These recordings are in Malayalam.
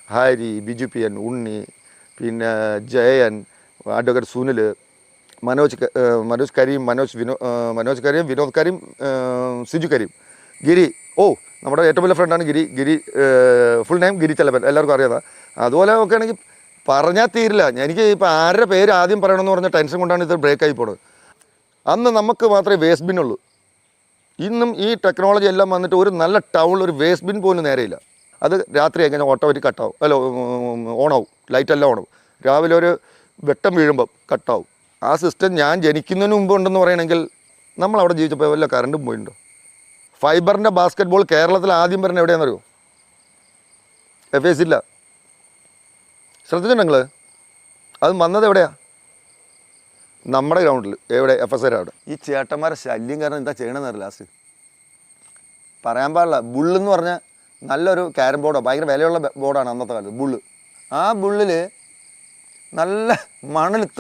ഹാരി, ബിജു പി എൻ, ഉണ്ണി, പിന്നെ ജയൻ, അഡ്വക്കേറ്റ് സുനിൽ, മനോജ് കരീം, മനോജ് കരീം, വിനോദ് കരീം, സിജു കരീം, ഗിരി. നമ്മുടെ ഏറ്റവും വലിയ ഫ്രണ്ടാണ് ഗിരി. ഫുൾ നെയിം ഗിരി ചെലപ്പൻ, എല്ലാവർക്കും അറിയാം. അതുപോലെ ഒക്കെ ആണെങ്കിൽ പറഞ്ഞാൽ തീരില്ല. എനിക്ക് ഇപ്പോൾ ആരുടെ പേര് ആദ്യം പറയണമെന്ന് പറഞ്ഞ ടെൻഷൻ കൊണ്ടാണ് ഇത് ബ്രേക്കായി പോണത്. അന്ന് നമുക്ക് മാത്രമേ വേസ്റ്റ് ബിന്നുള്ളൂ. ഇന്നും ഈ ടെക്നോളജി എല്ലാം വന്നിട്ട് ഒരു നല്ല ടൗണിൽ ഒരു വേസ്റ്റ് ബിൻ പോലും നേരെയില്ല. അത് രാത്രി എങ്ങനെ ഓട്ടോമാറ്റിക് കട്ടാവും, ഓണാവും, ലൈറ്റെല്ലാം ഓണാവും. രാവിലെ ഒരു വെട്ടം വീഴുമ്പം കട്ടാവും. ആ സിസ്റ്റം ഞാൻ ജനിക്കുന്നതിന് മുമ്പ് ഉണ്ടെന്ന് പറയണമെങ്കിൽ നമ്മളവിടെ ജീവിച്ചപ്പോൾ വല്ല കറണ്ടും പോയിട്ടുണ്ടോ? ഫൈബറിൻ്റെ ബാസ്കറ്റ് ബോൾ കേരളത്തിൽ ആദ്യം പറഞ്ഞ എവിടെയാണെന്നറിയോ? FAC ഇല്ല. ശ്രദ്ധിച്ചിട്ടുണ്ടെങ്കിൽ അത് വന്നത് എവിടെയാണ്? നമ്മുടെ ഗ്രൗണ്ടിൽ. എവിടെ? FSR അവിടെ. ഈ ചേട്ടന്മാരെ ശല്യം കാരണം എന്താ ചെയ്യണമെന്നറിയില്ല. ലാസ്റ്റ് പറയാൻ പാടില്ല. ബുള്ളെന്ന് പറഞ്ഞാൽ നല്ലൊരു ക്യാരം ബോർഡാണ്, ഭയങ്കര വിലയുള്ള ബോർഡാണ് അന്നത്തെ കാലത്ത് ബുള്ള്. ആ ബുള്ളിൽ നല്ല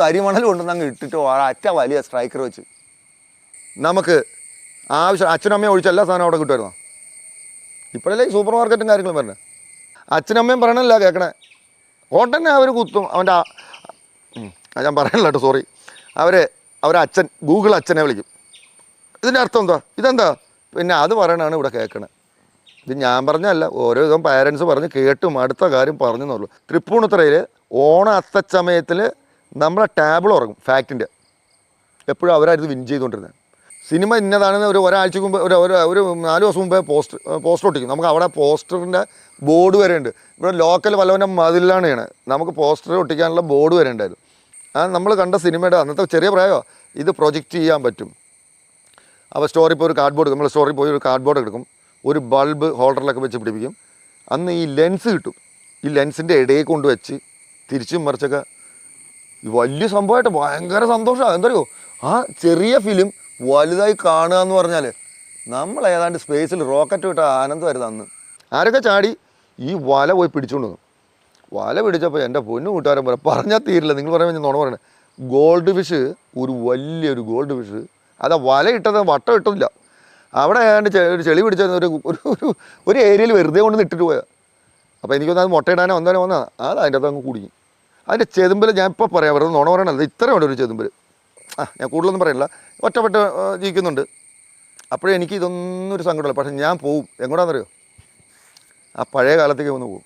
തരിമണൽ കൊണ്ടുവന്ന് അങ്ങ് ഇട്ടിട്ട് അറ്റ വലിയ സ്ട്രൈക്കർ വെച്ച് നമുക്ക് ആവശ്യം അച്ഛനും അമ്മയും ഒഴിച്ച് എല്ലാ സാധനവും അവിടെ കിട്ടുമായിരുന്നോ? ഇപ്പോഴല്ലേ ഈ സൂപ്പർ മാർക്കറ്റും കാര്യങ്ങളും പറഞ്ഞത്. അച്ഛനും അമ്മയും പറയണല്ല കേൾക്കണേ. ഓട്ടന്നെ അവർ കുത്തും. അവൻ്റെ ഞാൻ പറയണില്ല കേട്ടോ, സോറി. അവരച്ഛൻ ഗൂഗിൾ അച്ഛനെ വിളിക്കും. ഇതിൻ്റെ അർത്ഥം എന്താ? ഇതെന്താ? പിന്നെ അത് പറയണതാണ് ഇവിടെ കേൾക്കണത്. ഇത് ഞാൻ പറഞ്ഞല്ല, ഓരോ വിധം പാരൻസ് പറഞ്ഞ് കേട്ടും അടുത്ത കാര്യം പറഞ്ഞെന്നുള്ളൂ. തൃപ്പൂണിത്തുറയിൽ ഓണ അത്തച്ചമയത്തിൽ നമ്മളെ ടാബിൾ ഉറങ്ങും ഫാക്റ്റിൻ്റെ. എപ്പോഴും അവരായിരുന്നു വിൻ ചെയ്തുകൊണ്ടിരുന്നത്. സിനിമ ഇന്നതാണെന്ന് ഒരാഴ്ചക്ക് മുമ്പ് ഒരു 4 ദിവസം മുമ്പേ പോസ്റ്റർ ഒട്ടിക്കും. നമുക്ക് അവിടെ പോസ്റ്ററിൻ്റെ ബോർഡ് വരെ ഉണ്ട്. ഇവിടെ ലോക്കൽ വല്ലവൻ്റെ മതിലാണ് ചെയ്യണത്. നമുക്ക് പോസ്റ്റർ ഒട്ടിക്കാനുള്ള ബോർഡ് വരെ ഉണ്ടായിരുന്നു. നമ്മൾ കണ്ട സിനിമയുടെ അന്നത്തെ ചെറിയ പ്രായമോ ഇത് പ്രൊജക്റ്റ് ചെയ്യാൻ പറ്റും. അപ്പോൾ സ്റ്റോറി പോയി ഒരു കാർഡ്ബോർഡ്, നമ്മൾ സ്റ്റോറി പോയി ഒരു കാർഡ്ബോർഡ് എടുക്കും, ഒരു ബൾബ് ഹോൾഡറിലൊക്കെ വെച്ച് പിടിപ്പിക്കും. അന്ന് ഈ ലെൻസ് കിട്ടും. ഈ ലെൻസിൻ്റെ ഇടയിൽ കൊണ്ട് വെച്ച് തിരിച്ചും മറിച്ചൊക്കെ വലിയ സംഭവമായിട്ട് ഭയങ്കര സന്തോഷമാണ്. എന്തറിയോ, ആ ചെറിയ ഫിലിം വലുതായി കാണുക എന്ന് പറഞ്ഞാൽ നമ്മൾ ഏതാണ്ട് സ്പേസിൽ റോക്കറ്റ് വിട്ട ആനന്ദമായിരുന്നു അന്ന്. ആരൊക്കെ ചാടി ഈ വല പോയി പിടിച്ചുകൊണ്ട് വന്നു. വല പിടിച്ചപ്പോൾ എൻ്റെ പൊന്നു കൂട്ടുകാരൻ പറഞ്ഞാൽ തീരില്ല. നിങ്ങൾ പറയുമ്പോൾ ഞാൻ നുണ പറയണേ. ഗോൾഡ് ഫിഷ്, വലിയൊരു ഗോൾഡ് ഫിഷ്. അതാ വല ഇട്ടത്, വട്ടം ഇട്ടില്ല. അവിടെ ഏതാണ്ട് ഒരു ചെളി പിടിച്ച ഒരു ഏരിയയിൽ വെറുതെ കൊണ്ട് ഇട്ടിട്ട് പോയാൽ. അപ്പോൾ എനിക്കൊന്ന് അത് മുട്ടയിടാനോ എന്തായാലും വന്നാൽ അതിൻ്റെ അകത്ത് അങ്ങ് കുടുങ്ങി. അതിൻ്റെ ചെതുമ്പിൽ ഞാൻ ഇപ്പോൾ പറയാം, വെറുതെ നുണ പറയണത്. ഇത്രയും ഉണ്ട് ഒരു ചെതുമ്പിൽ. ഞാൻ കൂടുതലൊന്നും പറയില്ല, ഒറ്റപ്പെട്ട് ജീവിക്കുന്നുണ്ട്. അപ്പോഴേ എനിക്ക് ഇതൊന്നും ഒരു സങ്കടമില്ല. പക്ഷേ ഞാൻ പോവും. എങ്ങോട്ടാണെന്നറിയോ? ആ പഴയ കാലത്തേക്ക് ഒന്ന് പോകും.